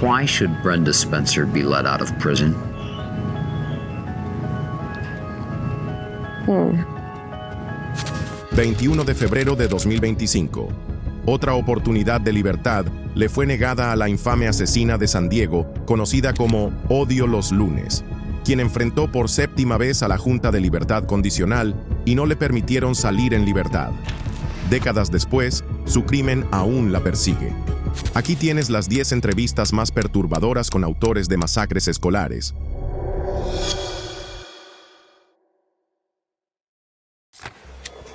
Why should Brenda Spencer be let out of prison? 21 de febrero de 2025. Otra oportunidad de libertad le fue negada a la infame asesina de San Diego, conocida como Odio los lunes, quien enfrentó por séptima vez a la Junta de Libertad Condicional y no le permitieron salir en libertad. Décadas después, su crimen aún la persigue. Aquí tienes las 10 entrevistas más perturbadoras con autores de masacres escolares.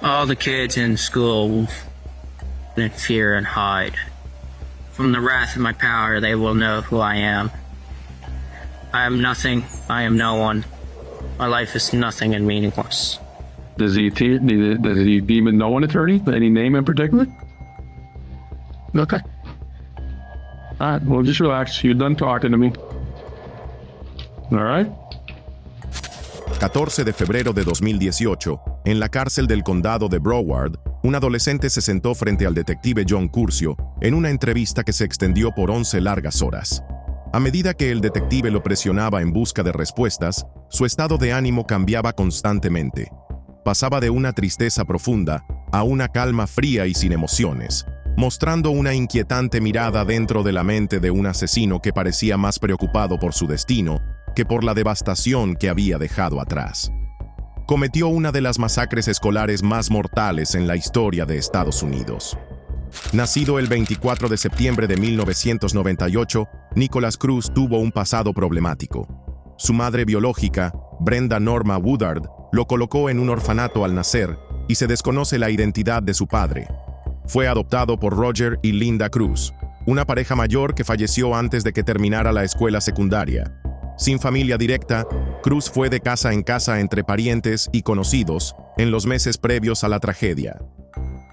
All the kids in school in fear and hide. From the wrath of my power, they will know who I am. I am nothing. I am no one. My life is nothing and meaningless. Does he deem no one attorney? Any name in particular? Okay. All right, well, just relax. You're done talking to me. All right? 14 de febrero de 2018, en la cárcel del condado de Broward, un adolescente se sentó frente al detective John Curcio en una entrevista que se extendió por 11 largas horas. A medida que el detective lo presionaba en busca de respuestas, su estado de ánimo cambiaba constantemente. Pasaba de una tristeza profunda a una calma fría y sin emociones, mostrando una inquietante mirada dentro de la mente de un asesino que parecía más preocupado por su destino que por la devastación que había dejado atrás. Cometió una de las masacres escolares más mortales en la historia de Estados Unidos. Nacido el 24 de septiembre de 1998, Nicholas Cruz tuvo un pasado problemático. Su madre biológica, Brenda Norma Woodard, lo colocó en un orfanato al nacer y se desconoce la identidad de su padre. Fue adoptado por Roger y Linda Cruz, una pareja mayor que falleció antes de que terminara la escuela secundaria. Sin familia directa, Cruz fue de casa en casa entre parientes y conocidos en los meses previos a la tragedia.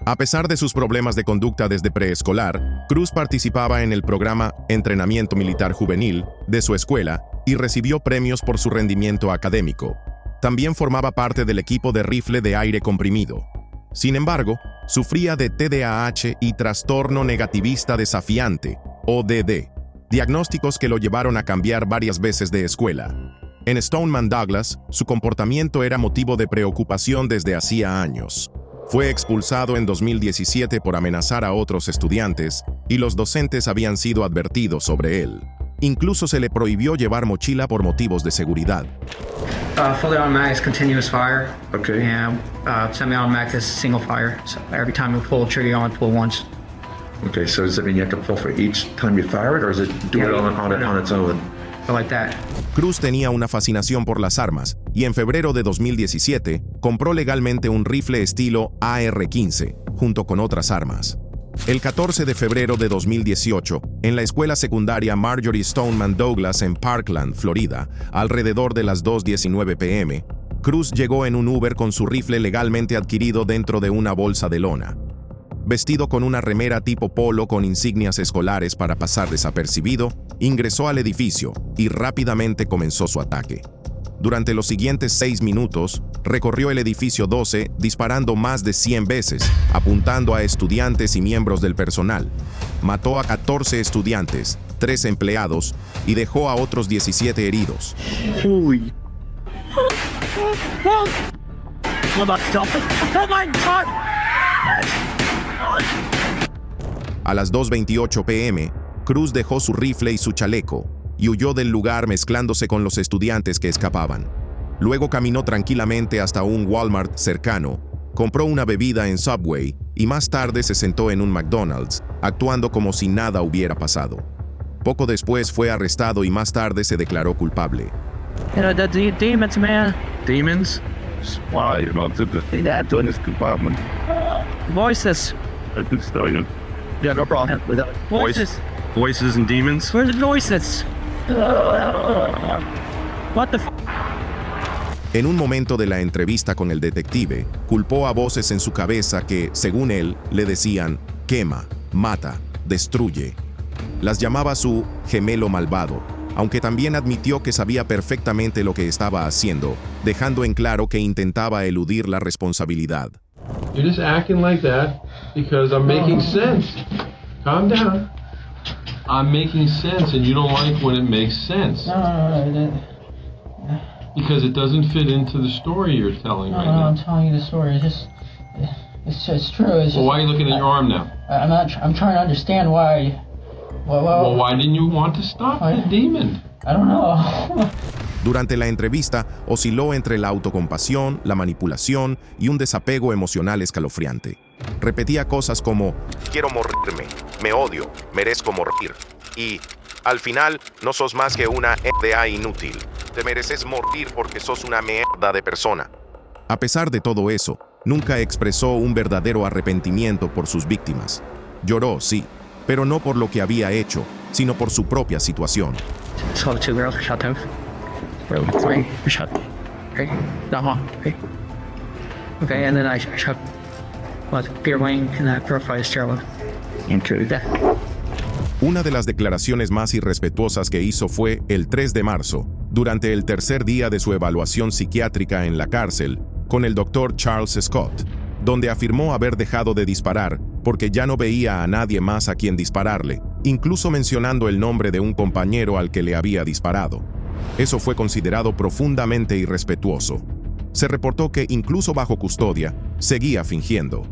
A pesar de sus problemas de conducta desde preescolar, Cruz participaba en el programa Entrenamiento Militar Juvenil de su escuela y recibió premios por su rendimiento académico. También formaba parte del equipo de rifle de aire comprimido. Sin embargo, sufría de TDAH y trastorno negativista desafiante, ODD, diagnósticos que lo llevaron a cambiar varias veces de escuela. En Stoneman Douglas, su comportamiento era motivo de preocupación desde hacía años. Fue expulsado en 2017 por amenazar a otros estudiantes y los docentes habían sido advertidos sobre él. Incluso se le prohibió llevar mochila por motivos de seguridad. Fully automatic is continuous fire. Okay. And semi-automatic is single fire. So every time you pull the trigger, you only pull once. Okay, so does that mean you have to pull for each time you fire it, or does it do it on its own? So like that. Cruz tenía una fascinación por las armas y en febrero de 2017 compró legalmente un rifle estilo AR-15 junto con otras armas. El 14 de febrero de 2018, en la escuela secundaria Marjorie Stoneman Douglas en Parkland, Florida, alrededor de las 2:19 p.m., Cruz llegó en un Uber con su rifle legalmente adquirido dentro de una bolsa de lona. Vestido con una remera tipo polo con insignias escolares para pasar desapercibido, ingresó al edificio y rápidamente comenzó su ataque. Durante los siguientes 6 minutos, recorrió el edificio 12 disparando más de 100 veces, apuntando a estudiantes y miembros del personal. Mató a 14 estudiantes, 3 empleados y dejó a otros 17 heridos. Holy. A las 2:28 p.m., Cruz dejó su rifle y su chaleco y huyó del lugar mezclándose con los estudiantes que escapaban. Luego caminó tranquilamente hasta un Walmart cercano, compró una bebida en Subway y más tarde se sentó en un McDonald's, actuando como si nada hubiera pasado. Poco después fue arrestado y más tarde se declaró culpable. The demons, man. Demons? Why you're not doing this compartment? Voices. I can tell you. Yeah, no problem. Voices. Voices and demons? Where's the voices? What the f***? En un momento de la entrevista con el detective, culpó a voces en su cabeza que, según él, le decían quema, mata, destruye. Las llamaba su gemelo malvado, aunque también admitió que sabía perfectamente lo que estaba haciendo, dejando en claro que intentaba eludir la responsabilidad. You're just acting like that because I'm making sense. Calm down. I'm making sense, and you don't like when it makes sense. No. Because it doesn't fit into the story you're telling right now. I'm telling you the story. It's true. It's just, Well, why are you looking at your arm now? I'm trying to understand why. Well, why didn't you want to stop the demon? I don't know. Durante la entrevista, osciló entre la autocompasión, la manipulación y un desapego emocional escalofriante. Repetía cosas como, quiero morirme, me odio, merezco morir. Y, al final, no sos más que una EDA inútil. Te mereces morir porque sos una mierda de persona. A pesar de todo eso, nunca expresó un verdadero arrepentimiento por sus víctimas. Lloró, sí, pero no por lo que había hecho, sino por su propia situación. So the two girls shot them. Three shot. Okay. Okay, and then I shot Peter Wayne and that girl by his stairwell into death. Una de las declaraciones más irrespetuosas que hizo fue el 3 de marzo, durante el tercer día de su evaluación psiquiátrica en la cárcel, con el Dr. Charles Scott, donde afirmó haber dejado de disparar porque ya no veía a nadie más a quien dispararle, incluso mencionando el nombre de un compañero al que le había disparado. Eso fue considerado profundamente irrespetuoso. Se reportó que, incluso bajo custodia, seguía fingiendo.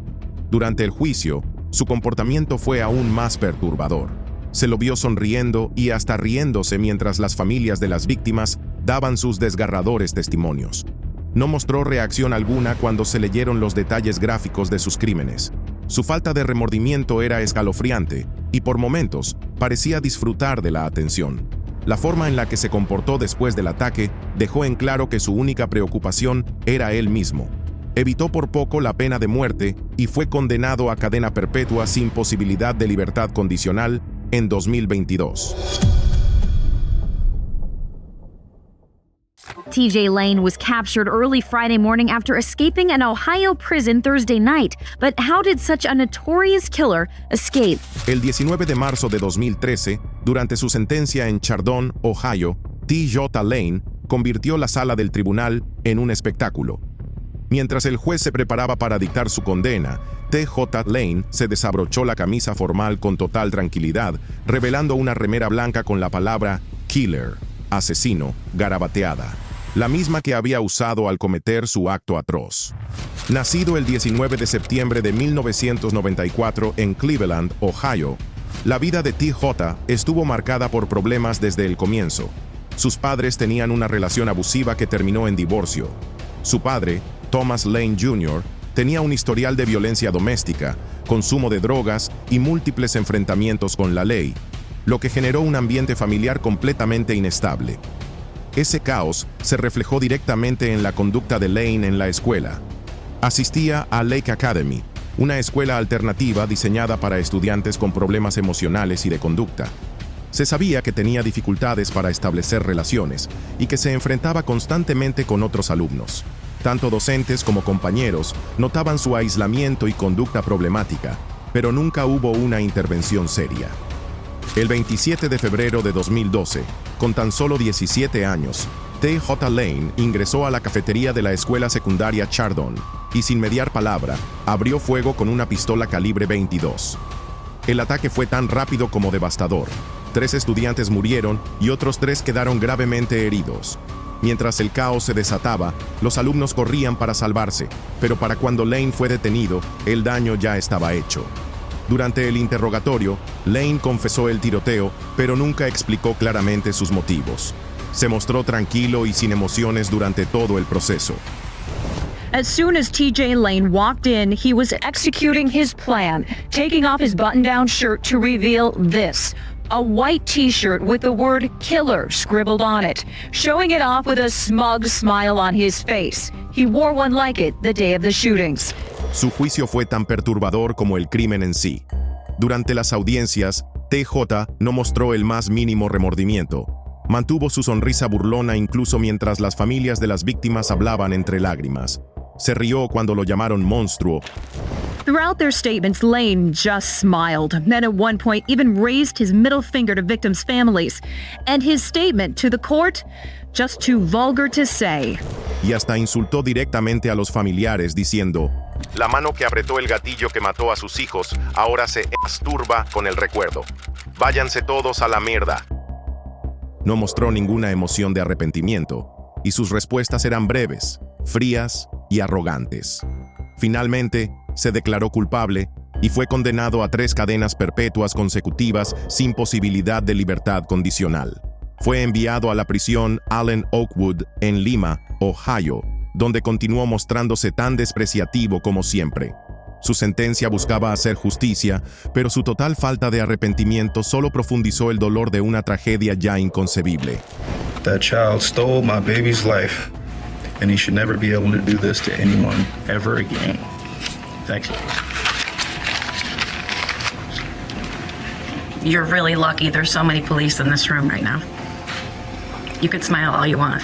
Durante el juicio, su comportamiento fue aún más perturbador. Se lo vio sonriendo y hasta riéndose mientras las familias de las víctimas daban sus desgarradores testimonios. No mostró reacción alguna cuando se leyeron los detalles gráficos de sus crímenes. Su falta de remordimiento era escalofriante y por momentos parecía disfrutar de la atención. La forma en la que se comportó después del ataque dejó en claro que su única preocupación era él mismo. Evitó por poco la pena de muerte y fue condenado a cadena perpetua sin posibilidad de libertad condicional en 2022. TJ Lane was captured early Friday morning after escaping an Ohio prison Thursday night. But how did such a notorious killer escape? El 19 de marzo de 2013, durante su sentencia en Chardon, Ohio, T.J. Lane convirtió la sala del tribunal en un espectáculo. Mientras el juez se preparaba para dictar su condena, T.J. Lane se desabrochó la camisa formal con total tranquilidad, revelando una remera blanca con la palabra killer, asesino, garabateada, la misma que había usado al cometer su acto atroz. Nacido el 19 de septiembre de 1994 en Cleveland, Ohio, la vida de T.J. estuvo marcada por problemas desde el comienzo. Sus padres tenían una relación abusiva que terminó en divorcio. Su padre, Thomas Lane Jr., tenía un historial de violencia doméstica, consumo de drogas y múltiples enfrentamientos con la ley, lo que generó un ambiente familiar completamente inestable. Ese caos se reflejó directamente en la conducta de Lane en la escuela. Asistía a Lake Academy, una escuela alternativa diseñada para estudiantes con problemas emocionales y de conducta. Se sabía que tenía dificultades para establecer relaciones y que se enfrentaba constantemente con otros alumnos. Tanto docentes como compañeros notaban su aislamiento y conducta problemática, pero nunca hubo una intervención seria. El 27 de febrero de 2012, con tan solo 17 años, T.J. Lane ingresó a la cafetería de la escuela secundaria Chardon y, sin mediar palabra, abrió fuego con una pistola calibre 22. El ataque fue tan rápido como devastador. 3 estudiantes murieron y otros 3 quedaron gravemente heridos. Mientras el caos se desataba, los alumnos corrían para salvarse, pero para cuando Lane fue detenido, el daño ya estaba hecho. Durante el interrogatorio, Lane confesó el tiroteo, pero nunca explicó claramente sus motivos. Se mostró tranquilo y sin emociones durante todo el proceso. As soon as TJ Lane walked in, he was executing his plan, taking off his button-down shirt to reveal this. A white t-shirt with the word killer scribbled on it, showing it off with a smug smile on his face. He wore one like it the day of the shootings. Su juicio fue tan perturbador como el crimen en sí. Durante las audiencias, T.J. no mostró el más mínimo remordimiento. Mantuvo su sonrisa burlona incluso mientras las familias de las víctimas hablaban entre lágrimas. Se rió cuando lo llamaron monstruo. Throughout their statements, Lane just smiled, and at one point even raised his middle finger to victims' families. And his statement to the court, just too vulgar to say. Y hasta insultó directamente a los familiares diciendo, La mano que apretó el gatillo que mató a sus hijos ahora se masturba con el recuerdo. Váyanse todos a la mierda. No mostró ninguna emoción de arrepentimiento, y sus respuestas eran breves, frías y arrogantes. Finalmente, se declaró culpable y fue condenado a 3 cadenas perpetuas consecutivas sin posibilidad de libertad condicional. Fue enviado a la prisión Allen Oakwood en Lima, Ohio, donde continuó mostrándose tan despreciativo como siempre. Su sentencia buscaba hacer justicia, pero su total falta de arrepentimiento solo profundizó el dolor de una tragedia ya inconcebible. That child stole my baby's life, and he should never be able to do this to anyone ever again. Thank you. You're really lucky there's so many police in this room right now. You could smile all you want.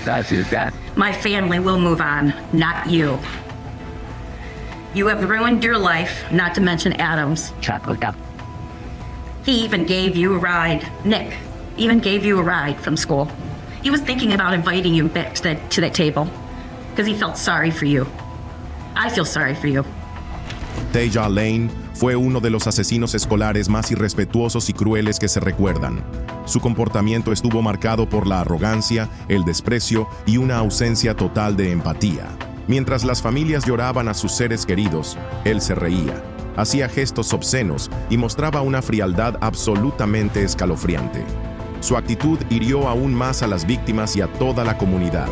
That's it, that. My family will move on, not you. You have ruined your life, not to mention Adam's. Chocolate up. He even gave you a ride. Nick even gave you a ride from school. He was thinking about inviting you back to that table because he felt sorry for you. I feel sorry for you. Taja Lane fue uno de los asesinos escolares más irrespetuosos y crueles que se recuerdan. Su comportamiento estuvo marcado por la arrogancia, el desprecio y una ausencia total de empatía. Mientras las familias lloraban a sus seres queridos, él se reía, hacía gestos obscenos y mostraba una frialdad absolutamente escalofriante. Su actitud hirió aún más a las víctimas y a toda la comunidad.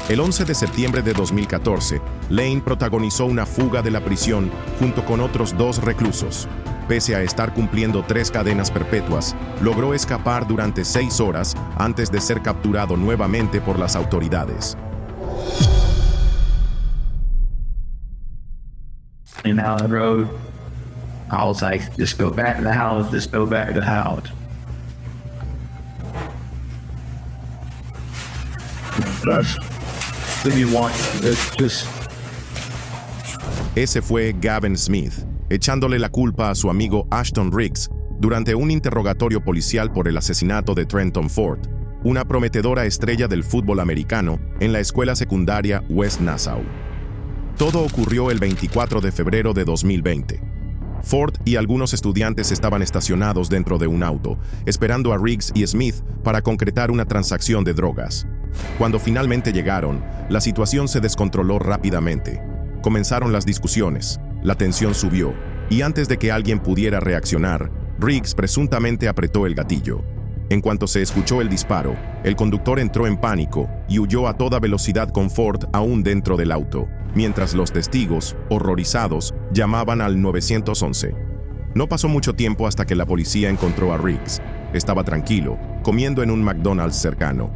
El 11 de septiembre de 2014, Lane protagonizó una fuga de la prisión junto con otros 2 reclusos. Pese a estar cumpliendo 3 cadenas perpetuas, logró escapar durante 6 horas antes de ser capturado nuevamente por las autoridades. And down the road, I was like, just go back to the house, just go back to the house. Ese fue Gavin Smith, echándole la culpa a su amigo Ashton Riggs durante un interrogatorio policial por el asesinato de Trenton Ford, una prometedora estrella del fútbol americano en la escuela secundaria West Nassau. Todo ocurrió el 24 de febrero de 2020. Ford y algunos estudiantes estaban estacionados dentro de un auto, esperando a Riggs y Smith para concretar una transacción de drogas. Cuando finalmente llegaron, la situación se descontroló rápidamente. Comenzaron las discusiones, la tensión subió, y antes de que alguien pudiera reaccionar, Riggs presuntamente apretó el gatillo. En cuanto se escuchó el disparo, el conductor entró en pánico y huyó a toda velocidad con Ford aún dentro del auto, mientras los testigos, horrorizados, llamaban al 911. No pasó mucho tiempo hasta que la policía encontró a Riggs. Estaba tranquilo, comiendo en un McDonald's cercano.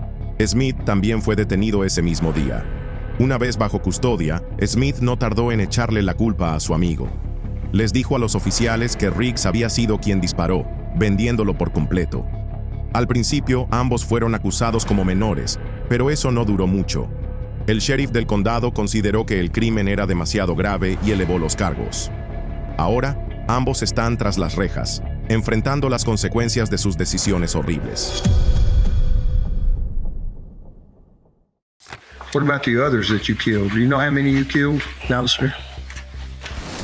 Smith también fue detenido ese mismo día. Una vez bajo custodia, Smith no tardó en echarle la culpa a su amigo. Les dijo a los oficiales que Riggs había sido quien disparó, vendiéndolo por completo. Al principio, ambos fueron acusados como menores, pero eso no duró mucho. El sheriff del condado consideró que el crimen era demasiado grave y elevó los cargos. Ahora, ambos están tras las rejas, enfrentando las consecuencias de sus decisiones horribles. What about the others that you killed? Do you know how many you killed? No, sir.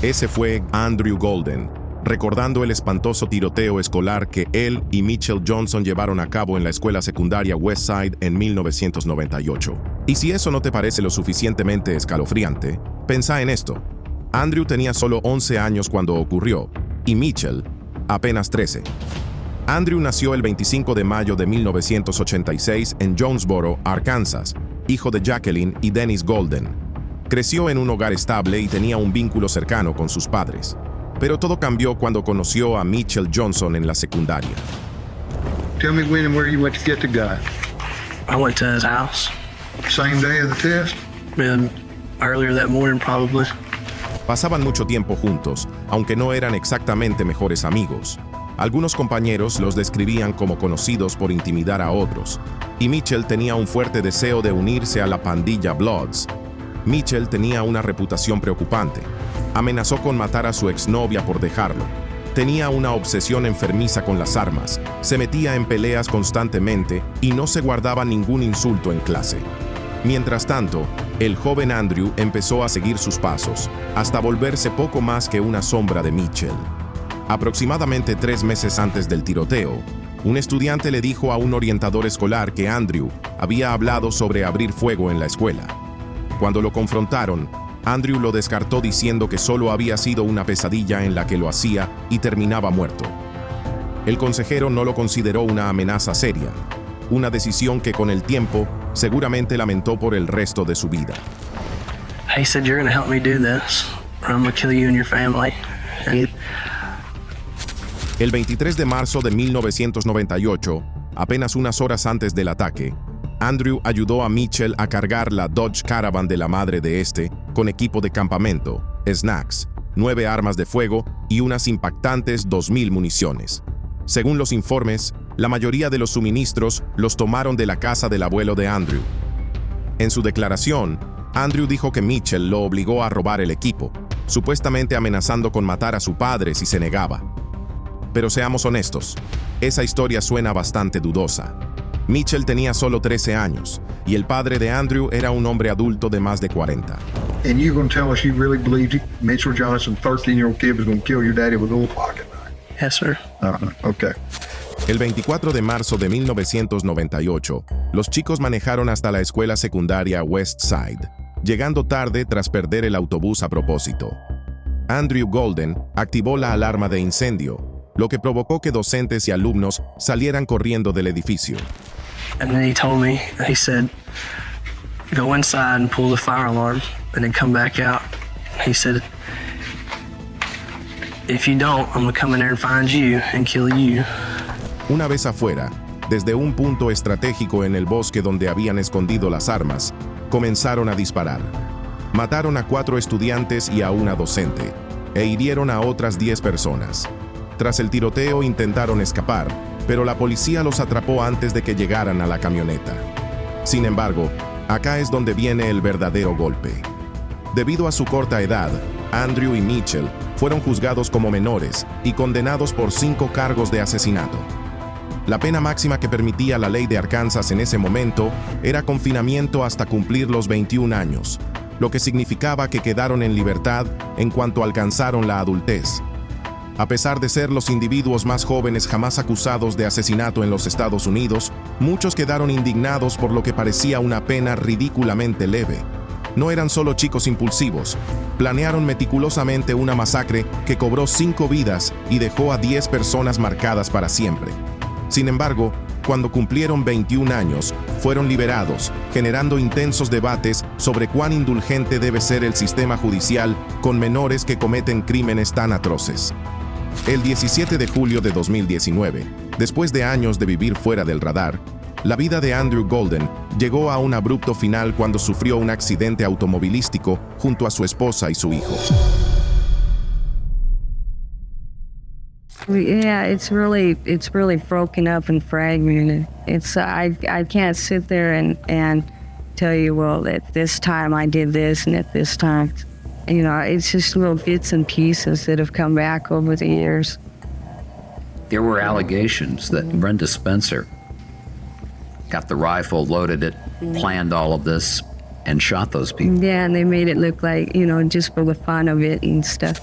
Ese fue Andrew Golden, recordando el espantoso tiroteo escolar que él y Mitchell Johnson llevaron a cabo en la escuela secundaria Westside en 1998. Y si eso no te parece lo suficientemente escalofriante, pensá en esto. Andrew tenía solo 11 años cuando ocurrió, y Mitchell apenas 13. Andrew nació el 25 de mayo de 1986 en Jonesboro, Arkansas, hijo de Jacqueline y Dennis Golden. Creció en un hogar estable y tenía un vínculo cercano con sus padres. Pero todo cambió cuando conoció a Mitchell Johnson en la secundaria. Tell me when and where you went to get the guy. I went to his house. Same day of the test? Been earlier that morning, probably. Pasaban mucho tiempo juntos, aunque no eran exactamente mejores amigos. Algunos compañeros los describían como conocidos por intimidar a otros, y Mitchell tenía un fuerte deseo de unirse a la pandilla Bloods. Mitchell tenía una reputación preocupante. Amenazó con matar a su exnovia por dejarlo. Tenía una obsesión enfermiza con las armas, se metía en peleas constantemente y no se guardaba ningún insulto en clase. Mientras tanto, el joven Andrew empezó a seguir sus pasos, hasta volverse poco más que una sombra de Mitchell. Aproximadamente 3 meses antes del tiroteo, un estudiante le dijo a un orientador escolar que Andrew había hablado sobre abrir fuego en la escuela. Cuando lo confrontaron, Andrew lo descartó diciendo que solo había sido una pesadilla en la que lo hacía y terminaba muerto. El consejero no lo consideró una amenaza seria, una decisión que con el tiempo seguramente lamentó por el resto de su vida. He said, "You're going to help me do this, or I'm going to kill you and your family." El 23 de marzo de 1998, apenas unas horas antes del ataque, Andrew ayudó a Mitchell a cargar la Dodge Caravan de la madre de este con equipo de campamento, snacks, 9 armas de fuego y unas impactantes 2,000 municiones. Según los informes, la mayoría de los suministros los tomaron de la casa del abuelo de Andrew. En su declaración, Andrew dijo que Mitchell lo obligó a robar el equipo, supuestamente amenazando con matar a su padre si se negaba. Pero seamos honestos, esa historia suena bastante dudosa. Mitchell tenía solo 13 años, y el padre de Andrew era un hombre adulto de más de 40. And you're going to tell us you really believed Mitchell Johnson, 13-year-old kid, was going to kill your daddy with a little pocket knife? Yes, sir. Okay. El 24 de marzo de 1998, los chicos manejaron hasta la escuela secundaria West Side, llegando tarde tras perder el autobús a propósito. Andrew Golden activó la alarma de incendio, lo que provocó que docentes y alumnos salieran corriendo del edificio. And then he told me, he said, "Go inside and pull the fire alarm and then come back out." He said, "If you don't, I'm going to come in there and find you and kill you." Una vez afuera, desde un punto estratégico en el bosque donde habían escondido las armas, comenzaron a disparar. Mataron a 4 estudiantes y a una docente, e hirieron a otras 10 personas. Tras el tiroteo intentaron escapar, pero la policía los atrapó antes de que llegaran a la camioneta. Sin embargo, acá es donde viene el verdadero golpe. Debido a su corta edad, Andrew y Mitchell fueron juzgados como menores y condenados por 5 cargos de asesinato. La pena máxima que permitía la ley de Arkansas en ese momento era confinamiento hasta cumplir los 21 años, lo que significaba que quedaron en libertad en cuanto alcanzaron la adultez. A pesar de ser los individuos más jóvenes jamás acusados de asesinato en los Estados Unidos, muchos quedaron indignados por lo que parecía una pena ridículamente leve. No eran solo chicos impulsivos, planearon meticulosamente una masacre que cobró 5 vidas y dejó a 10 personas marcadas para siempre. Sin embargo, cuando cumplieron 21 años, fueron liberados, generando intensos debates sobre cuán indulgente debe ser el sistema judicial con menores que cometen crímenes tan atroces. El 17 de julio de 2019, después de años de vivir fuera del radar, la vida de Andrew Golden llegó a un abrupto final cuando sufrió un accidente automovilístico junto a su esposa y su hijo. Yeah, it's really broken up and fragmented. I can't sit there and tell you, well, at this time I did this and at this time. You know, it's just little bits and pieces that have come back over the years. There were allegations that Brenda Spencer got the rifle, loaded it, planned all of this, and shot those people. Yeah, and they made it look like, you know, just for the fun of it and stuff.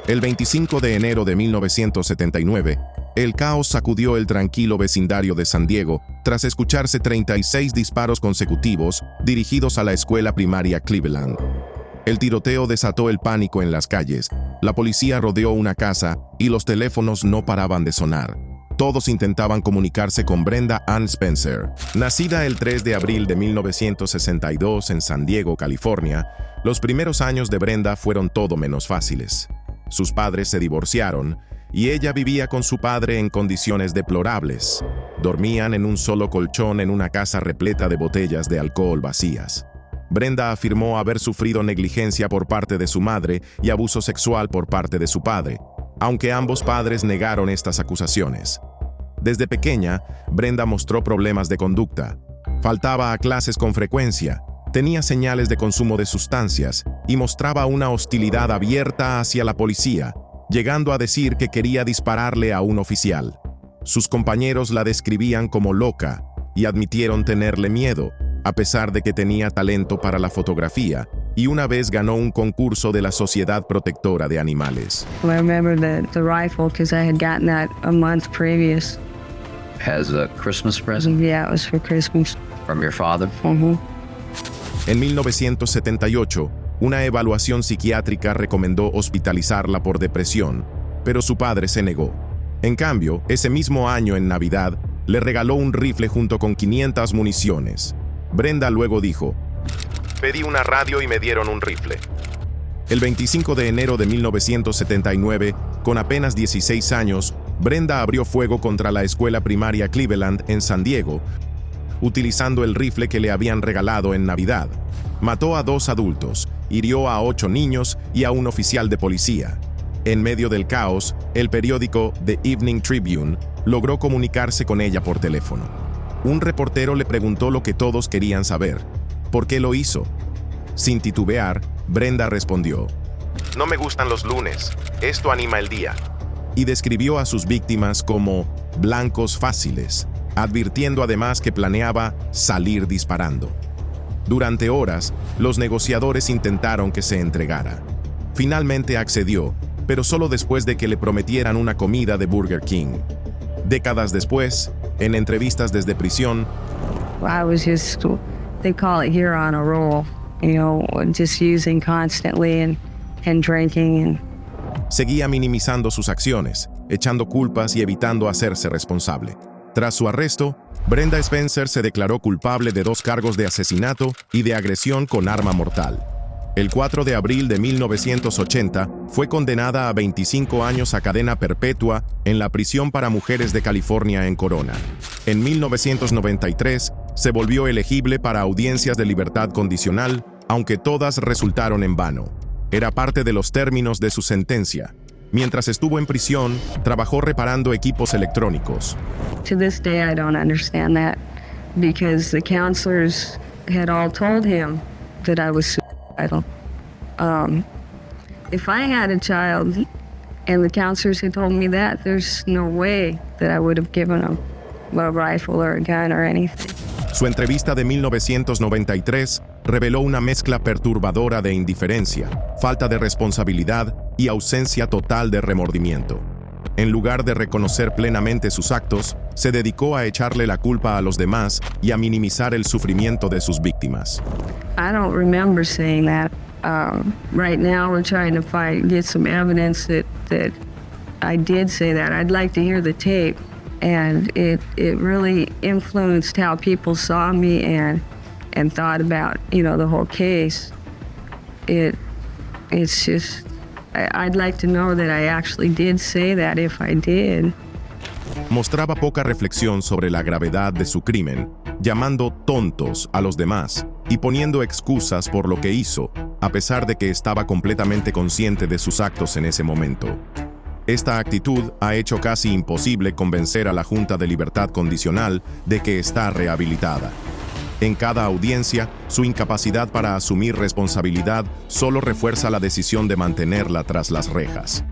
El 25 de enero de 1979, el caos sacudió el tranquilo vecindario de San Diego tras escucharse 36 disparos consecutivos dirigidos a la escuela primaria Cleveland. El tiroteo desató el pánico en las calles, la policía rodeó una casa y los teléfonos no paraban de sonar. Todos intentaban comunicarse con Brenda Ann Spencer. Nacida el 3 de abril de 1962 en San Diego, California, los primeros años de Brenda fueron todo menos fáciles. Sus padres se divorciaron y ella vivía con su padre en condiciones deplorables. Dormían en un solo colchón en una casa repleta de botellas de alcohol vacías. Brenda afirmó haber sufrido negligencia por parte de su madre y abuso sexual por parte de su padre, aunque ambos padres negaron estas acusaciones. Desde pequeña, Brenda mostró problemas de conducta. Faltaba a clases con frecuencia, tenía señales de consumo de sustancias y mostraba una hostilidad abierta hacia la policía, llegando a decir que quería dispararle a un oficial. Sus compañeros la describían como loca y admitieron tenerle miedo, a pesar de que tenía talento para la fotografía y una vez ganó un concurso de la Sociedad Protectora de Animales. I remember the rifle because I had gotten that a month previous. As a Christmas present Yeah, it was for Christmas. from your father? En 1978, una evaluación psiquiátrica recomendó hospitalizarla por depresión, pero su padre se negó. En cambio, ese mismo año en Navidad, le regaló un rifle junto con 500 municiones. Brenda luego dijo, «Pedí una radio y me dieron un rifle». El 25 de enero de 1979, con apenas 16 años, Brenda abrió fuego contra la escuela primaria Cleveland en San Diego, utilizando el rifle que le habían regalado en Navidad. Mató a 2 adultos, hirió a 8 niños y a un oficial de policía. En medio del caos, el periódico The Evening Tribune logró comunicarse con ella por teléfono. Un reportero le preguntó lo que todos querían saber: ¿por qué lo hizo? Sin titubear, Brenda respondió: «No me gustan los lunes, esto anima el día». Y describió a sus víctimas como blancos fáciles, advirtiendo además que planeaba salir disparando. Durante horas, los negociadores intentaron que se entregara. Finalmente accedió, pero solo después de que le prometieran una comida de Burger King. Décadas después, en entrevistas desde prisión, I was just, they call it here on a roll, you know, just using constantly and drinking and seguía minimizando sus acciones, echando culpas y evitando hacerse responsable. Tras su arresto, Brenda Spencer se declaró culpable de 2 cargos de asesinato y de agresión con arma mortal. El 4 de abril de 1980 fue condenada a 25 años a cadena perpetua en la prisión para mujeres de California en Corona. En 1993 se volvió elegible para audiencias de libertad condicional, aunque todas resultaron en vano. Era parte de los términos de su sentencia. Mientras estuvo en prisión, trabajó reparando equipos electrónicos. to this day I don't understand that because the counselors had all told him that I was suicidal. If I had a child and the counselors had told me that, there's no way that I would have given him a rifle or a gun or anything. Su entrevista de 1993 reveló una mezcla perturbadora de indiferencia, falta de responsabilidad y ausencia total de remordimiento. En lugar de reconocer plenamente sus actos, se dedicó a echarle la culpa a los demás y a minimizar el sufrimiento de sus víctimas. I don't remember saying that. Right now we're trying to get some evidence that I did say that. I'd like to hear the tape. And it really influenced how people saw me and thought about, you know, the whole case. It's just, I'd like to know that I actually did say that if I did. Mostraba poca reflexión sobre la gravedad de su crimen, llamando tontos a los demás y poniendo excusas por lo que hizo, a pesar de que estaba completamente consciente de sus actos en ese momento. Esta actitud ha hecho casi imposible convencer a la Junta de Libertad Condicional de que está rehabilitada. En cada audiencia, su incapacidad para asumir responsabilidad solo refuerza la decisión de mantenerla tras las rejas.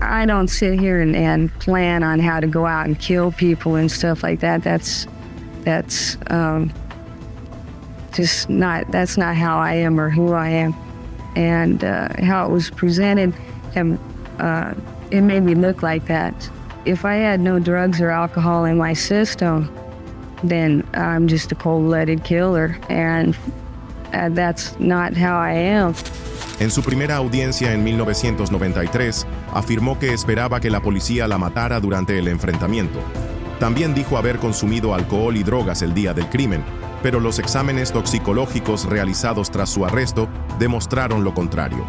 I don't sit here and plan on how to go out and kill people and stuff like that. That's just not, that's not how I am or who I am. And how it was presented, it made me look like that. If I had no drugs or alcohol in my system, then I'm just a cold-blooded killer, and that's not how I am. En su primera audiencia en 1993, afirmó que esperaba que la policía la matara durante el enfrentamiento. También dijo haber consumido alcohol y drogas el día del crimen, pero los exámenes toxicológicos realizados tras su arresto demostraron lo contrario.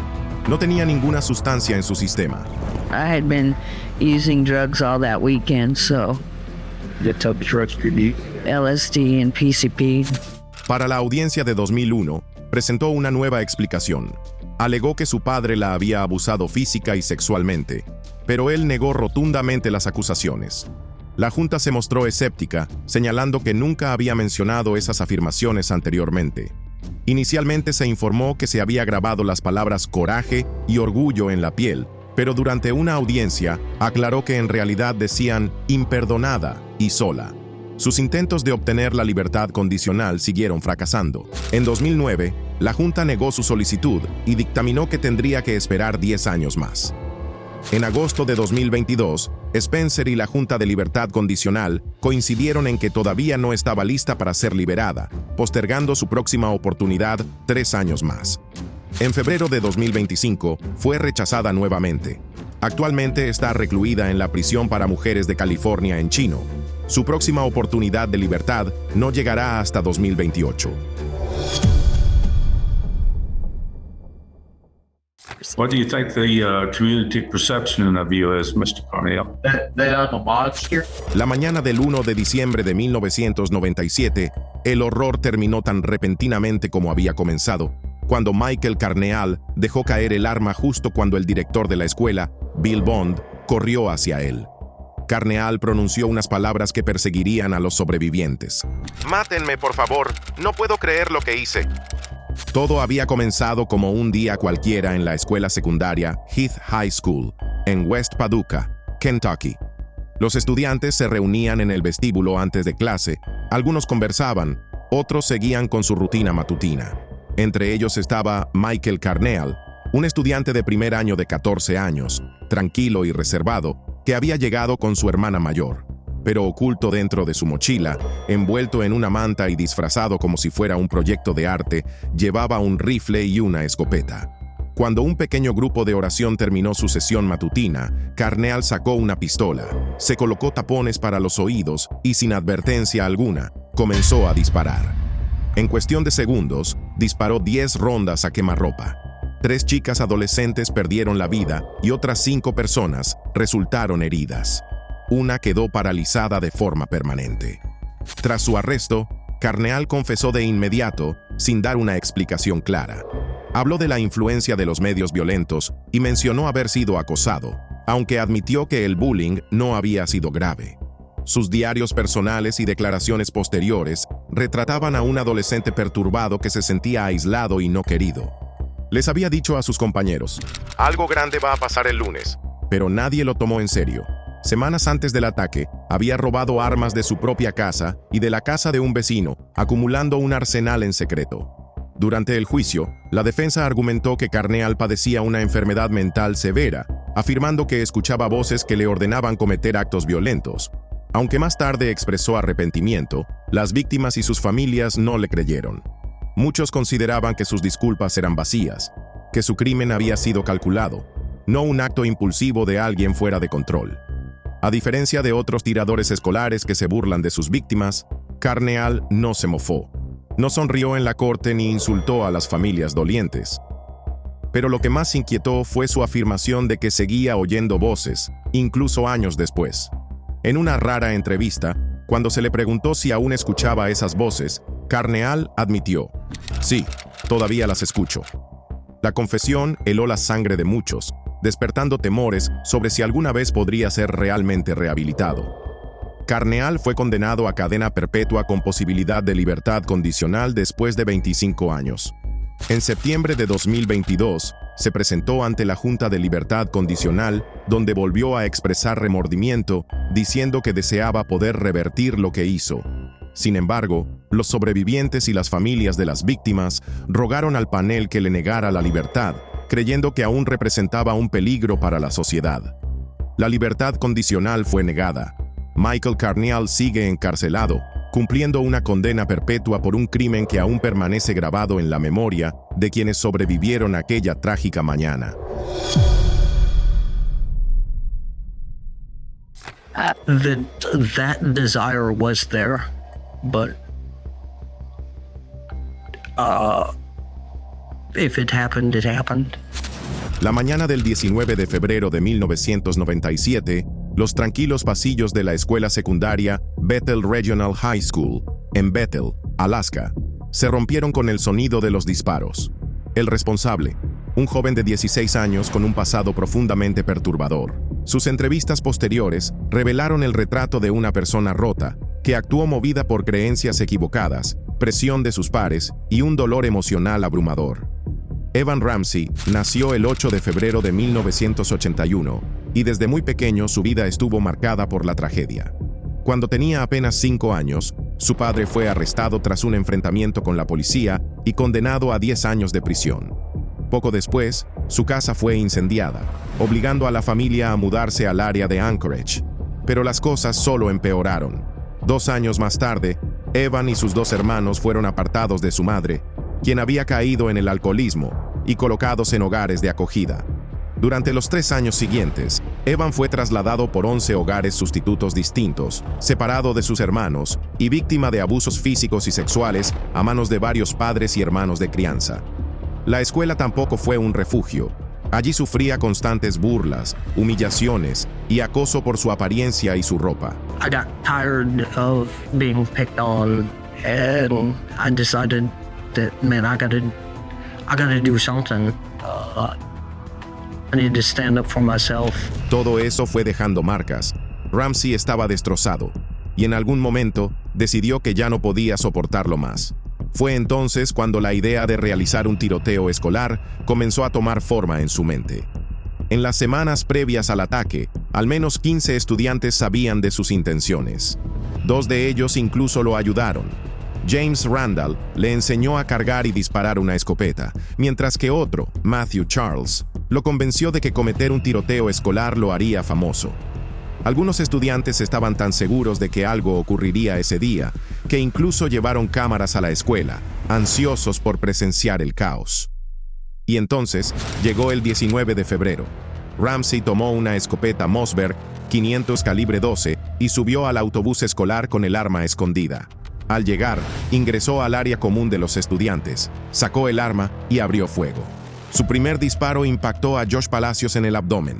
No tenía ninguna sustancia en su sistema. I had been using drugs all that weekend, so You took drugs you need. LSD and PCP. Para la audiencia de 2001, presentó una nueva explicación. Alegó que su padre la había abusado física y sexualmente, pero él negó rotundamente las acusaciones. La Junta se mostró escéptica, señalando que nunca había mencionado esas afirmaciones anteriormente. Inicialmente se informó que se había grabado las palabras coraje y orgullo en la piel, pero durante una audiencia aclaró que en realidad decían imperdonada y sola. Sus intentos de obtener la libertad condicional siguieron fracasando. En 2009, la Junta negó su solicitud y dictaminó que tendría que esperar 10 años más. En agosto de 2022, Spencer y la Junta de Libertad Condicional coincidieron en que todavía no estaba lista para ser liberada, postergando su próxima oportunidad 3 años más. En febrero de 2025, fue rechazada nuevamente. Actualmente está recluida en la prisión para mujeres de California en Chino. Su próxima oportunidad de libertad no llegará hasta 2028. What do you think the community perception of you is, Mr. Cornell? That I'm a monster. La mañana del 1 de diciembre de 1997, el horror terminó tan repentinamente como había comenzado, cuando Michael Carneal dejó caer el arma justo cuando el director de la escuela, Bill Bond, corrió hacia él. Carneal pronunció unas palabras que perseguirían a los sobrevivientes. «Mátenme, por favor. No puedo creer lo que hice». Todo había comenzado como un día cualquiera en la escuela secundaria Heath High School, en West Paducah, Kentucky. Los estudiantes se reunían en el vestíbulo antes de clase, algunos conversaban, otros seguían con su rutina matutina. Entre ellos estaba Michael Carneal, un estudiante de primer año de 14 años, tranquilo y reservado, que había llegado con su hermana mayor, pero oculto dentro de su mochila, envuelto en una manta y disfrazado como si fuera un proyecto de arte, llevaba un rifle y una escopeta. Cuando un pequeño grupo de oración terminó su sesión matutina, Carneal sacó una pistola, se colocó tapones para los oídos y sin advertencia alguna, comenzó a disparar. En cuestión de segundos, disparó 10 rondas a quemarropa. 3 chicas adolescentes perdieron la vida y otras 5 personas resultaron heridas. Una quedó paralizada de forma permanente. Tras su arresto, Carneal confesó de inmediato, sin dar una explicación clara. Habló de la influencia de los medios violentos y mencionó haber sido acosado, aunque admitió que el bullying no había sido grave. Sus diarios personales y declaraciones posteriores retrataban a un adolescente perturbado que se sentía aislado y no querido. Les había dicho a sus compañeros, «Algo grande va a pasar el lunes», pero nadie lo tomó en serio. Semanas antes del ataque, había robado armas de su propia casa y de la casa de un vecino, acumulando un arsenal en secreto. Durante el juicio, la defensa argumentó que Carneal padecía una enfermedad mental severa, afirmando que escuchaba voces que le ordenaban cometer actos violentos. Aunque más tarde expresó arrepentimiento, las víctimas y sus familias no le creyeron. Muchos consideraban que sus disculpas eran vacías, que su crimen había sido calculado, no un acto impulsivo de alguien fuera de control. A diferencia de otros tiradores escolares que se burlan de sus víctimas, Carneal no se mofó. No sonrió en la corte ni insultó a las familias dolientes. Pero lo que más inquietó fue su afirmación de que seguía oyendo voces, incluso años después. En una rara entrevista, cuando se le preguntó si aún escuchaba esas voces, Carneal admitió, «Sí, todavía las escucho». La confesión heló la sangre de muchos, despertando temores sobre si alguna vez podría ser realmente rehabilitado. Carneal fue condenado a cadena perpetua con posibilidad de libertad condicional después de 25 años. En septiembre de 2022, se presentó ante la Junta de Libertad Condicional, donde volvió a expresar remordimiento, diciendo que deseaba poder revertir lo que hizo. Sin embargo, los sobrevivientes y las familias de las víctimas rogaron al panel que le negara la libertad, creyendo que aún representaba un peligro para la sociedad. La libertad condicional fue negada. Michael Carneal sigue encarcelado, cumpliendo una condena perpetua por un crimen que aún permanece grabado en la memoria de quienes sobrevivieron aquella trágica mañana. That desire was there, but if it happened, it happened. La mañana del 19 de febrero de 1997, los tranquilos pasillos de la escuela secundaria Bethel Regional High School, en Bethel, Alaska, se rompieron con el sonido de los disparos. El responsable, un joven de 16 años con un pasado profundamente perturbador. Sus entrevistas posteriores revelaron el retrato de una persona rota, que actuó movida por creencias equivocadas, presión de sus pares y un dolor emocional abrumador. Evan Ramsey nació el 8 de febrero de 1981 y desde muy pequeño su vida estuvo marcada por la tragedia. Cuando tenía apenas 5 años, su padre fue arrestado tras un enfrentamiento con la policía y condenado a 10 años de prisión. Poco después, su casa fue incendiada, obligando a la familia a mudarse al área de Anchorage. Pero las cosas solo empeoraron. 2 años más tarde, Evan y sus 2 hermanos fueron apartados de su madre, quien había caído en el alcoholismo, y colocados en hogares de acogida. Durante los 3 años siguientes, Evan fue trasladado por 11 hogares sustitutos distintos, separado de sus hermanos y víctima de abusos físicos y sexuales a manos de varios padres y hermanos de crianza. La escuela tampoco fue un refugio. Allí sufría constantes burlas, humillaciones y acoso por su apariencia y su ropa. I got tired of being picked on, and I decided that, man, I gotta do something. I need to stand up for myself. Todo eso fue dejando marcas. Ramsey estaba destrozado y en algún momento decidió que ya no podía soportarlo más. Fue entonces cuando la idea de realizar un tiroteo escolar comenzó a tomar forma en su mente. En las semanas previas al ataque, al menos 15 estudiantes sabían de sus intenciones. 2 de ellos incluso lo ayudaron. James Randall le enseñó a cargar y disparar una escopeta, mientras que otro, Matthew Charles, lo convenció de que cometer un tiroteo escolar lo haría famoso. Algunos estudiantes estaban tan seguros de que algo ocurriría ese día, que incluso llevaron cámaras a la escuela, ansiosos por presenciar el caos. Y entonces llegó el 19 de febrero. Ramsey tomó una escopeta Mossberg 500 calibre 12 y subió al autobús escolar con el arma escondida. Al llegar, ingresó al área común de los estudiantes, sacó el arma y abrió fuego. Su primer disparo impactó a Josh Palacios en el abdomen.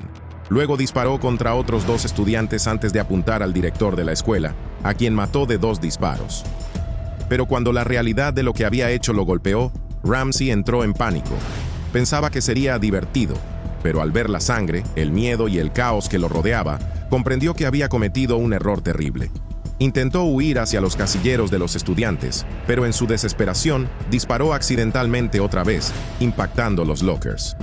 Luego disparó contra otros 2 estudiantes antes de apuntar al director de la escuela, a quien mató de 2 disparos. Pero cuando la realidad de lo que había hecho lo golpeó, Ramsey entró en pánico. Pensaba que sería divertido, pero al ver la sangre, el miedo y el caos que lo rodeaba, comprendió que había cometido un error terrible. Intentó huir hacia los casilleros de los estudiantes, pero en su desesperación disparó accidentalmente otra vez, impactando los lockers.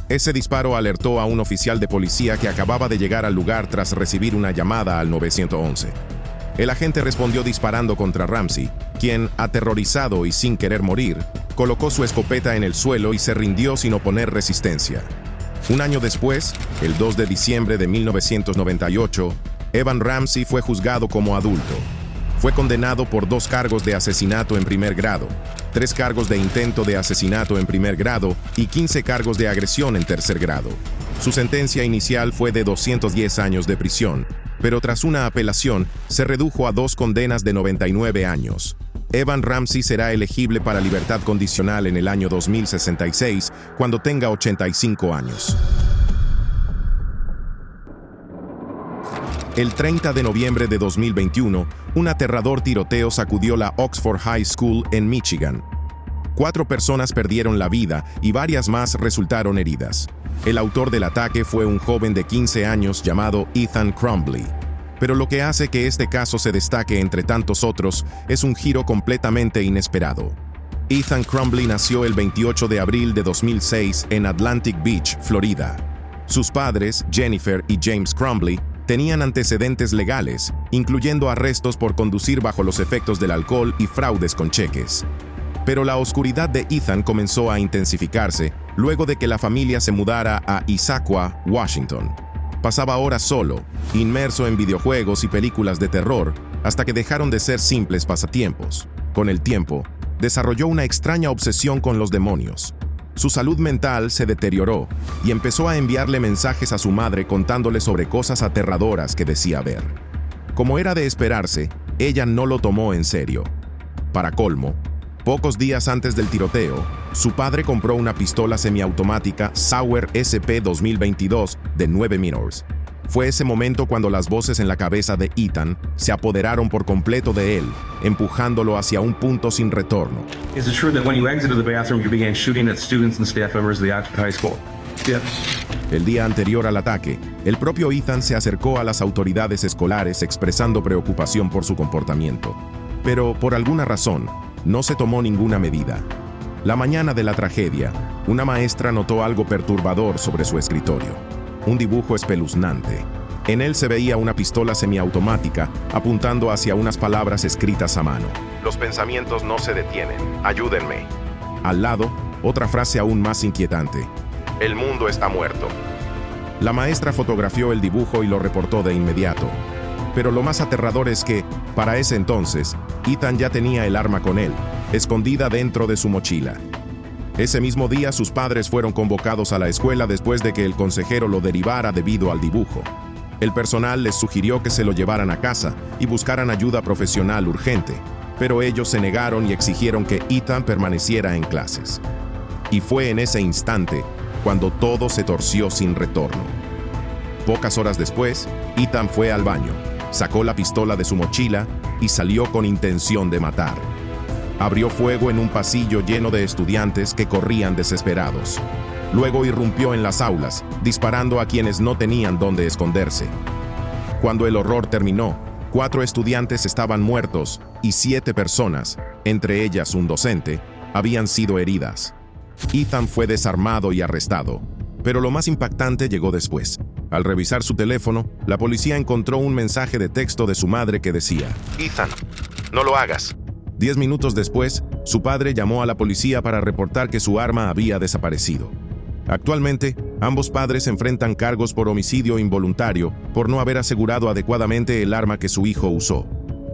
Ese disparo alertó a un oficial de policía que acababa de llegar al lugar tras recibir una llamada al 911. El agente respondió disparando contra Ramsey, quien, aterrorizado y sin querer morir, colocó su escopeta en el suelo y se rindió sin oponer resistencia. Un año después, el 2 de diciembre de 1998, Evan Ramsey fue juzgado como adulto. Fue condenado por 2 cargos de asesinato en primer grado, 3 cargos de intento de asesinato en primer grado y 15 cargos de agresión en tercer grado. Su sentencia inicial fue de 210 años de prisión, pero tras una apelación se redujo a 2 condenas de 99 años. Evan Ramsey será elegible para libertad condicional en el año 2066, cuando tenga 85 años. El 30 de noviembre de 2021, un aterrador tiroteo sacudió la Oxford High School en Michigan. 4 personas perdieron la vida y varias más resultaron heridas. El autor del ataque fue un joven de 15 años llamado Ethan Crumbley. Pero lo que hace que este caso se destaque entre tantos otros es un giro completamente inesperado. Ethan Crumbley nació el 28 de abril de 2006 en Atlantic Beach, Florida. Sus padres, Jennifer y James Crumbley, tenían antecedentes legales, incluyendo arrestos por conducir bajo los efectos del alcohol y fraudes con cheques. Pero la oscuridad de Ethan comenzó a intensificarse luego de que la familia se mudara a Issaquah, Washington. Pasaba horas solo, inmerso en videojuegos y películas de terror, hasta que dejaron de ser simples pasatiempos. Con el tiempo, desarrolló una extraña obsesión con los demonios. Su salud mental se deterioró y empezó a enviarle mensajes a su madre contándole sobre cosas aterradoras que decía ver. Como era de esperarse, ella no lo tomó en serio. Para colmo, pocos días antes del tiroteo, su padre compró una pistola semiautomática Sauer SP 2022 de 9 mm. Fue ese momento cuando las voces en la cabeza de Ethan se apoderaron por completo de él, empujándolo hacia un punto sin retorno. Is it true that when you exited the bathroom, you began shooting at students and staff members of the Oxford High School? Yes. El día anterior al ataque, el propio Ethan se acercó a las autoridades escolares expresando preocupación por su comportamiento. Pero, por alguna razón, no se tomó ninguna medida. La mañana de la tragedia, una maestra notó algo perturbador sobre su escritorio. Un dibujo espeluznante. En él se veía una pistola semiautomática apuntando hacia unas palabras escritas a mano. Los pensamientos no se detienen. Ayúdenme. Al lado, otra frase aún más inquietante. El mundo está muerto. La maestra fotografió el dibujo y lo reportó de inmediato. Pero lo más aterrador es que, para ese entonces, Ethan ya tenía el arma con él, escondida dentro de su mochila. Ese mismo día sus padres fueron convocados a la escuela después de que el consejero lo derivara debido al dibujo. El personal les sugirió que se lo llevaran a casa y buscaran ayuda profesional urgente, pero ellos se negaron y exigieron que Ethan permaneciera en clases. Y fue en ese instante cuando todo se torció sin retorno. Pocas horas después, Ethan fue al baño, sacó la pistola de su mochila y salió con intención de matar. Abrió fuego en un pasillo lleno de estudiantes que corrían desesperados. Luego irrumpió en las aulas, disparando a quienes no tenían dónde esconderse. Cuando el horror terminó, 4 estudiantes estaban muertos y 7 personas, entre ellas un docente, habían sido heridas. Ethan fue desarmado y arrestado, pero lo más impactante llegó después. Al revisar su teléfono, la policía encontró un mensaje de texto de su madre que decía: Ethan, no lo hagas. 10 minutos después, su padre llamó a la policía para reportar que su arma había desaparecido. Actualmente, ambos padres enfrentan cargos por homicidio involuntario por no haber asegurado adecuadamente el arma que su hijo usó.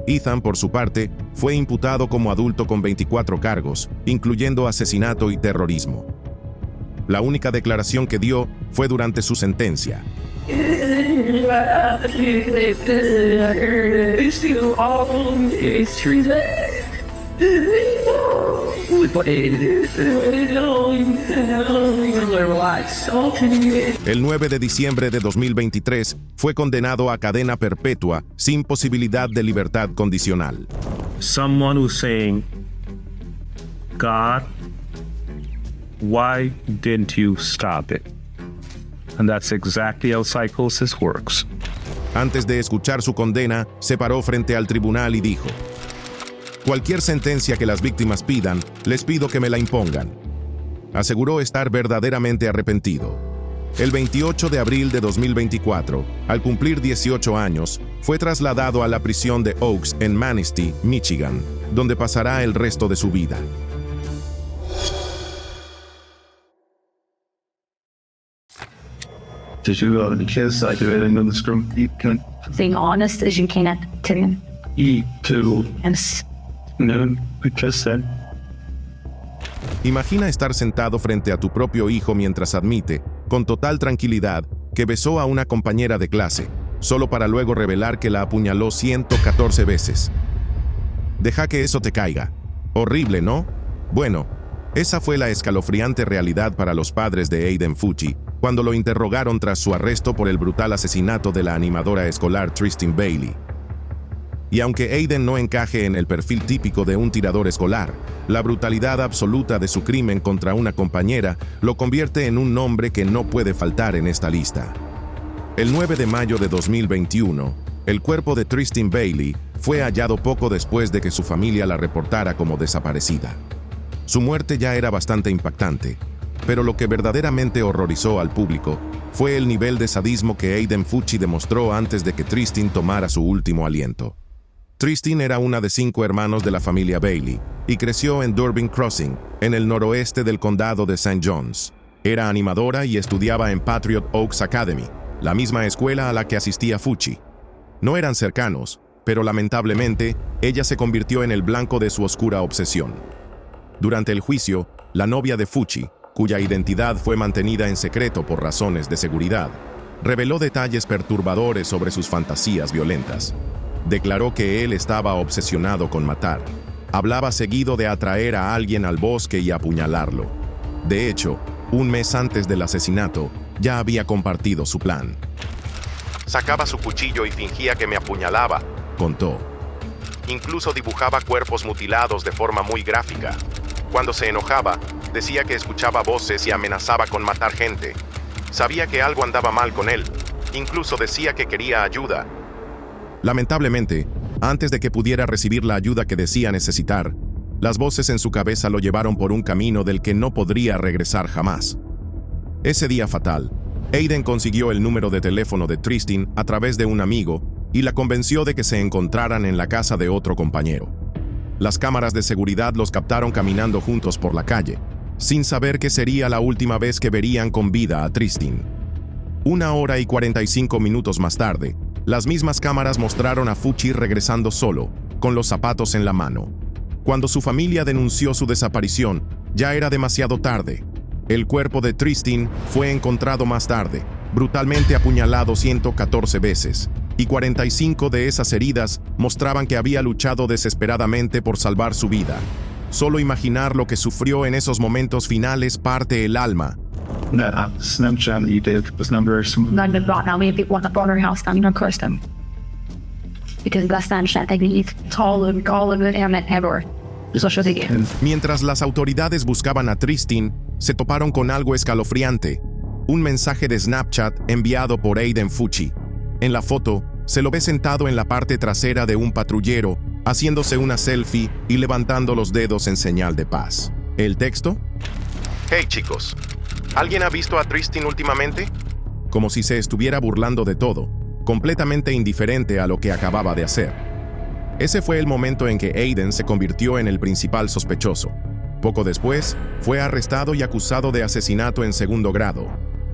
Ethan, por su parte, fue imputado como adulto con 24 cargos, incluyendo asesinato y terrorismo. La única declaración que dio fue durante su sentencia. El 9 de diciembre de 2023 fue condenado a cadena perpetua sin posibilidad de libertad condicional. Someone who's saying, God, why didn't you stop it? And that's exactly how psychosis works. Antes de escuchar su condena, se paró frente al tribunal y dijo: cualquier sentencia que las víctimas pidan, les pido que me la impongan. Aseguró estar verdaderamente arrepentido. El 28 de abril de 2024, al cumplir 18 años, fue trasladado a la prisión de Oaks en Manistee, Michigan, donde pasará el resto de su vida. Did you go to the kids like do anything in this room? Being honest as you can, Tim. Eat too. Yes. No, I just said. Imagina estar sentado frente a tu propio hijo mientras admite, con total tranquilidad, que besó a una compañera de clase, solo para luego revelar que la apuñaló 114 veces. Deja que eso te caiga. Horrible, ¿no? Bueno, esa fue la escalofriante realidad para los padres de Aiden Fucci, cuando lo interrogaron tras su arresto por el brutal asesinato de la animadora escolar Tristin Bailey. Y aunque Aiden no encaje en el perfil típico de un tirador escolar, la brutalidad absoluta de su crimen contra una compañera lo convierte en un nombre que no puede faltar en esta lista. El 9 de mayo de 2021, el cuerpo de Tristin Bailey fue hallado poco después de que su familia la reportara como desaparecida. Su muerte ya era bastante impactante, pero lo que verdaderamente horrorizó al público fue el nivel de sadismo que Aiden Fucci demostró antes de que Tristin tomara su último aliento. Tristin era una de 5 hermanos de la familia Bailey y creció en Durbin Crossing, en el noroeste del condado de St. John's. Era animadora y estudiaba en Patriot Oaks Academy, la misma escuela a la que asistía Fucci. No eran cercanos, pero lamentablemente, ella se convirtió en el blanco de su oscura obsesión. Durante el juicio, la novia de Fucci, cuya identidad fue mantenida en secreto por razones de seguridad, reveló detalles perturbadores sobre sus fantasías violentas. Declaró que él estaba obsesionado con matar. Hablaba seguido de atraer a alguien al bosque y apuñalarlo. De hecho, un mes antes del asesinato, ya había compartido su plan. Sacaba su cuchillo y fingía que me apuñalaba, contó. Incluso dibujaba cuerpos mutilados de forma muy gráfica. Cuando se enojaba, decía que escuchaba voces y amenazaba con matar gente. Sabía que algo andaba mal con él. Incluso decía que quería ayuda. Lamentablemente, antes de que pudiera recibir la ayuda que decía necesitar, las voces en su cabeza lo llevaron por un camino del que no podría regresar jamás. Ese día fatal, Aiden consiguió el número de teléfono de Tristin a través de un amigo y la convenció de que se encontraran en la casa de otro compañero. Las cámaras de seguridad los captaron caminando juntos por la calle, sin saber que sería la última vez que verían con vida a Tristin. 1 hora y 45 minutos más tarde, las mismas cámaras mostraron a Fucci regresando solo, con los zapatos en la mano. Cuando su familia denunció su desaparición, ya era demasiado tarde. El cuerpo de Tristin fue encontrado más tarde, brutalmente apuñalado 114 veces, y 45 de esas heridas mostraban que había luchado desesperadamente por salvar su vida. Solo imaginar lo que sufrió en esos momentos finales parte el alma. Not the brought now. We have people at the border house down in Kirsten. Because that's the shit they need. It's all of it and ever. Mientras las autoridades buscaban a Tristin, se toparon con algo escalofriante. Un mensaje de Snapchat enviado por Aiden Fucci. En la foto, se lo ve sentado en la parte trasera de un patrullero, haciéndose una selfie y levantando los dedos en señal de paz. ¿El texto? Hey chicos, ¿alguien ha visto a Tristin últimamente? Como si se estuviera burlando de todo, completamente indiferente a lo que acababa de hacer. Ese fue el momento en que Aiden se convirtió en el principal sospechoso. Poco después, fue arrestado y acusado de asesinato en segundo grado.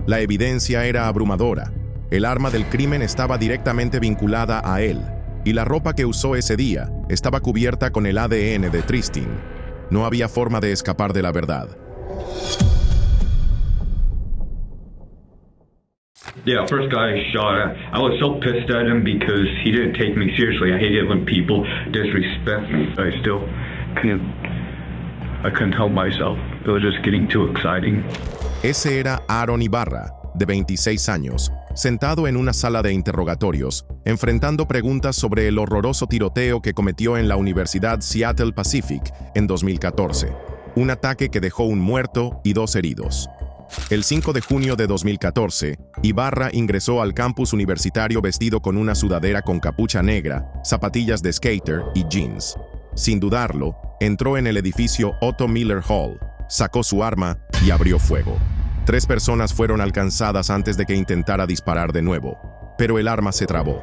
La evidencia era abrumadora. El arma del crimen estaba directamente vinculada a él, y la ropa que usó ese día estaba cubierta con el ADN de Tristin. No había forma de escapar de la verdad. Yeah, first guy I shot, I was so pissed at him because he didn't take me seriously. I hate it when people disrespect me. I couldn't help myself. It was just getting too exciting. Ese era Aaron Ibarra, de 26 años, sentado en una sala de interrogatorios, enfrentando preguntas sobre el horroroso tiroteo que cometió en la Universidad Seattle Pacific en 2014. Un ataque que dejó un muerto y 2 heridos. El 5 de junio de 2014, Ibarra ingresó al campus universitario vestido con una sudadera con capucha negra, zapatillas de skater y jeans. Sin dudarlo, entró en el edificio Otto Miller Hall, sacó su arma y abrió fuego. 3 personas fueron alcanzadas antes de que intentara disparar de nuevo, pero el arma se trabó.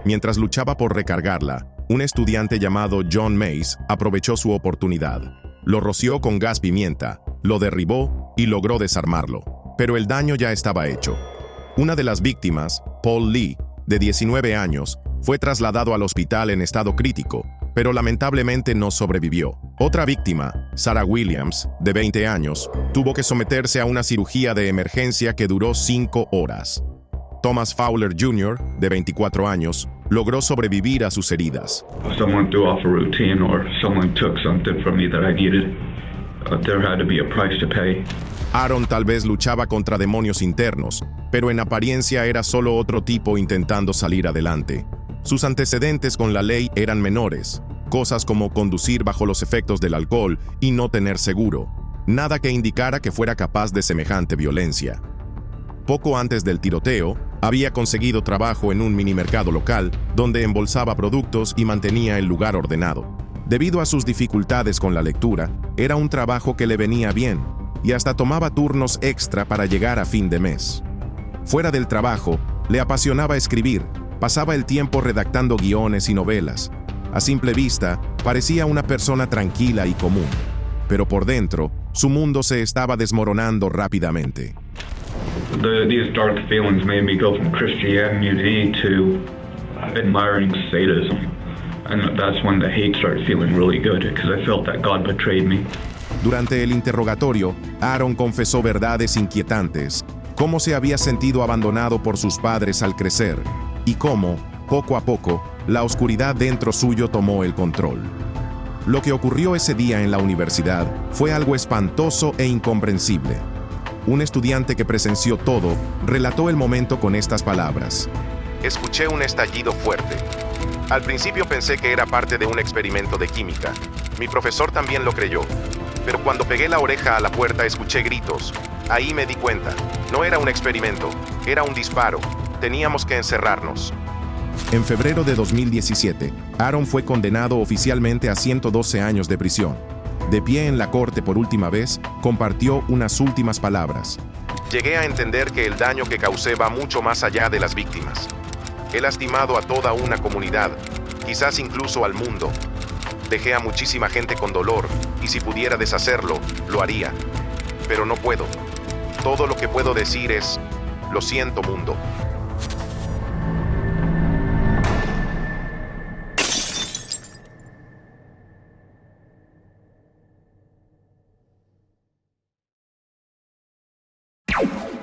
Mientras luchaba por recargarla, un estudiante llamado John Mays aprovechó su oportunidad. Lo roció con gas pimienta, lo derribó y logró desarmarlo, pero el daño ya estaba hecho. Una de las víctimas, Paul Lee, de 19 años, fue trasladado al hospital en estado crítico, pero lamentablemente no sobrevivió. Otra víctima, Sarah Williams, de 20 años, tuvo que someterse a una cirugía de emergencia que duró 5 horas. Thomas Fowler Jr., de 24 años, logró sobrevivir a sus heridas. Someone threw off a routine or someone took something from me that I needed. There had to be a price to pay. Aaron tal vez luchaba contra demonios internos, pero en apariencia era solo otro tipo intentando salir adelante. Sus antecedentes con la ley eran menores, cosas como conducir bajo los efectos del alcohol y no tener seguro, nada que indicara que fuera capaz de semejante violencia. Poco antes del tiroteo, había conseguido trabajo en un minimercado local donde embolsaba productos y mantenía el lugar ordenado. Debido a sus dificultades con la lectura, era un trabajo que le venía bien y hasta tomaba turnos extra para llegar a fin de mes. Fuera del trabajo, le apasionaba escribir, pasaba el tiempo redactando guiones y novelas. A simple vista, parecía una persona tranquila y común, pero por dentro, su mundo se estaba desmoronando rápidamente. These dark feelings made me go from Christianity to admiring sadism. And that's when the hate started feeling really good, because I felt that God betrayed me. Durante el interrogatorio, Aaron confesó verdades inquietantes, cómo se había sentido abandonado por sus padres al crecer, y cómo, poco a poco, la oscuridad dentro suyo tomó el control. Lo que ocurrió ese día en la universidad fue algo espantoso e incomprensible. Un estudiante que presenció todo relató el momento con estas palabras. Escuché un estallido fuerte. Al principio pensé que era parte de un experimento de química. Mi profesor también lo creyó. Pero cuando pegué la oreja a la puerta escuché gritos. Ahí me di cuenta. No era un experimento, era un disparo. Teníamos que encerrarnos. En febrero de 2017, Aaron fue condenado oficialmente a 112 años de prisión. De pie en la corte por última vez, compartió unas últimas palabras. Llegué a entender que el daño que causé va mucho más allá de las víctimas. He lastimado a toda una comunidad, quizás incluso al mundo. Dejé a muchísima gente con dolor, y si pudiera deshacerlo, lo haría. Pero no puedo. Todo lo que puedo decir es, lo siento, mundo.